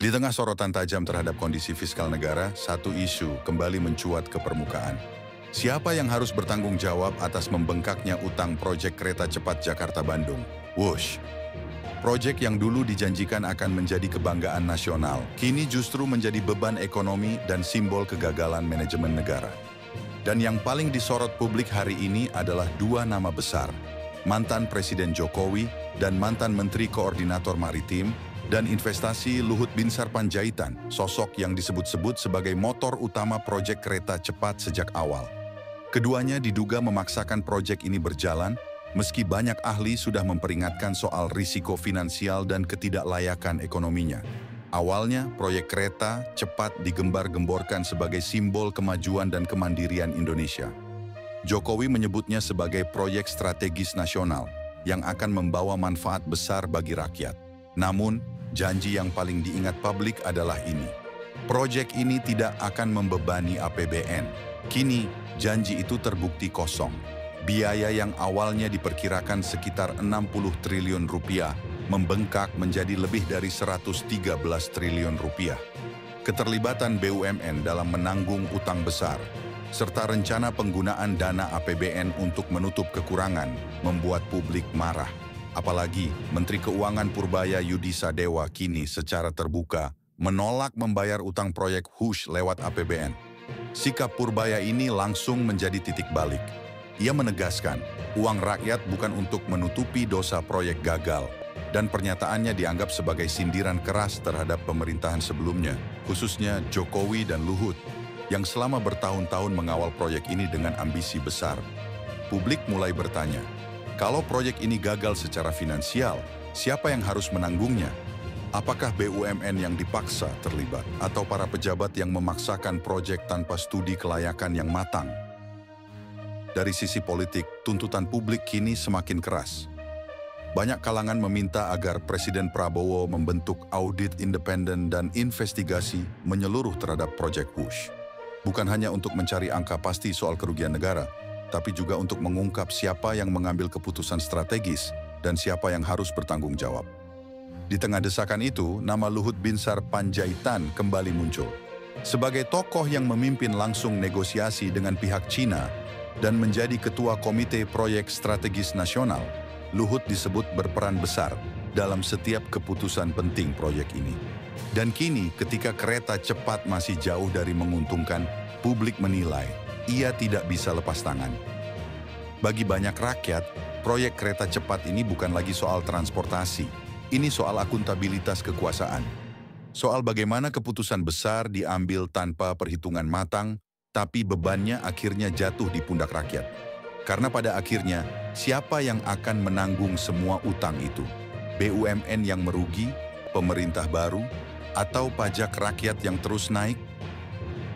Di tengah sorotan tajam terhadap kondisi fiskal negara, satu isu kembali mencuat ke permukaan. Siapa yang harus bertanggung jawab atas membengkaknya utang proyek kereta cepat Jakarta-Bandung? Wush! Proyek yang dulu dijanjikan akan menjadi kebanggaan nasional, kini justru menjadi beban ekonomi dan simbol kegagalan manajemen negara. Dan yang paling disorot publik hari ini adalah dua nama besar, mantan Presiden Jokowi dan mantan Menteri Koordinator Maritim dan Investasi Luhut Binsar Panjaitan, sosok yang disebut-sebut sebagai motor utama proyek kereta cepat sejak awal. Keduanya diduga memaksakan proyek ini berjalan, meski banyak ahli sudah memperingatkan soal risiko finansial dan ketidaklayakan ekonominya. Awalnya, proyek kereta cepat digembar-gemborkan sebagai simbol kemajuan dan kemandirian Indonesia. Jokowi menyebutnya sebagai proyek strategis nasional yang akan membawa manfaat besar bagi rakyat. Namun, janji yang paling diingat publik adalah ini. Proyek ini tidak akan membebani APBN. Kini, janji itu terbukti kosong. Biaya yang awalnya diperkirakan sekitar 60 triliun rupiah membengkak menjadi lebih dari 113 triliun rupiah. Keterlibatan BUMN dalam menanggung utang besar, serta rencana penggunaan dana APBN untuk menutup kekurangan, membuat publik marah. Apalagi Menteri Keuangan Purbaya Yudi Sadewa kini secara terbuka menolak membayar utang proyek HUSH lewat APBN. Sikap Purbaya ini langsung menjadi titik balik. Ia menegaskan, uang rakyat bukan untuk menutupi dosa proyek gagal, dan pernyataannya dianggap sebagai sindiran keras terhadap pemerintahan sebelumnya, khususnya Jokowi dan Luhut, yang selama bertahun-tahun mengawal proyek ini dengan ambisi besar. Publik mulai bertanya, kalau proyek ini gagal secara finansial, siapa yang harus menanggungnya? Apakah BUMN yang dipaksa terlibat, atau para pejabat yang memaksakan proyek tanpa studi kelayakan yang matang? Dari sisi politik, tuntutan publik kini semakin keras. Banyak kalangan meminta agar Presiden Prabowo membentuk audit independen dan investigasi menyeluruh terhadap proyek HUSH. Bukan hanya untuk mencari angka pasti soal kerugian negara, tapi juga untuk mengungkap siapa yang mengambil keputusan strategis dan siapa yang harus bertanggung jawab. Di tengah desakan itu, nama Luhut Binsar Panjaitan kembali muncul. Sebagai tokoh yang memimpin langsung negosiasi dengan pihak Cina dan menjadi ketua Komite Proyek Strategis Nasional, Luhut disebut berperan besar dalam setiap keputusan penting proyek ini. Dan kini ketika kereta cepat masih jauh dari menguntungkan, publik menilai ia tidak bisa lepas tangan. Bagi banyak rakyat, proyek kereta cepat ini bukan lagi soal transportasi. Ini soal akuntabilitas kekuasaan. Soal bagaimana keputusan besar diambil tanpa perhitungan matang, tapi bebannya akhirnya jatuh di pundak rakyat. Karena pada akhirnya, siapa yang akan menanggung semua utang itu? BUMN yang merugi, pemerintah baru, atau pajak rakyat yang terus naik?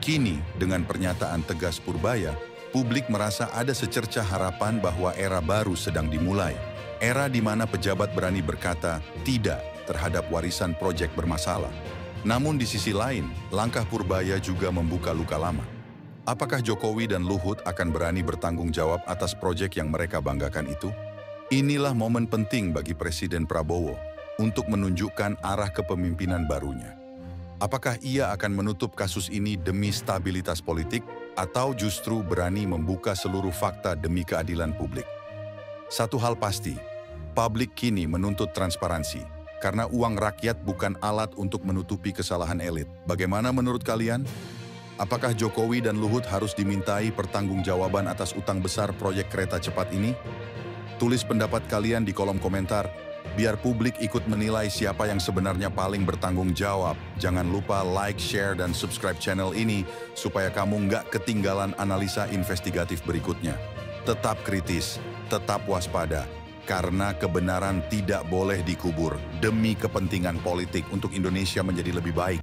Kini, dengan pernyataan tegas Purbaya, publik merasa ada secercah harapan bahwa era baru sedang dimulai. Era di mana pejabat berani berkata tidak terhadap warisan proyek bermasalah. Namun di sisi lain, langkah Purbaya juga membuka luka lama. Apakah Jokowi dan Luhut akan berani bertanggung jawab atas proyek yang mereka banggakan itu? Inilah momen penting bagi Presiden Prabowo untuk menunjukkan arah kepemimpinan barunya. Apakah ia akan menutup kasus ini demi stabilitas politik atau justru berani membuka seluruh fakta demi keadilan publik? Satu hal pasti, publik kini menuntut transparansi karena uang rakyat bukan alat untuk menutupi kesalahan elit. Bagaimana menurut kalian? Apakah Jokowi dan Luhut harus dimintai pertanggungjawaban atas utang besar proyek kereta cepat ini? Tulis pendapat kalian di kolom komentar, biar publik ikut menilai siapa yang sebenarnya paling bertanggung jawab. Jangan lupa like, share, dan subscribe channel ini supaya kamu nggak ketinggalan analisa investigatif berikutnya. Tetap kritis, tetap waspada, karena kebenaran tidak boleh dikubur demi kepentingan politik untuk Indonesia menjadi lebih baik.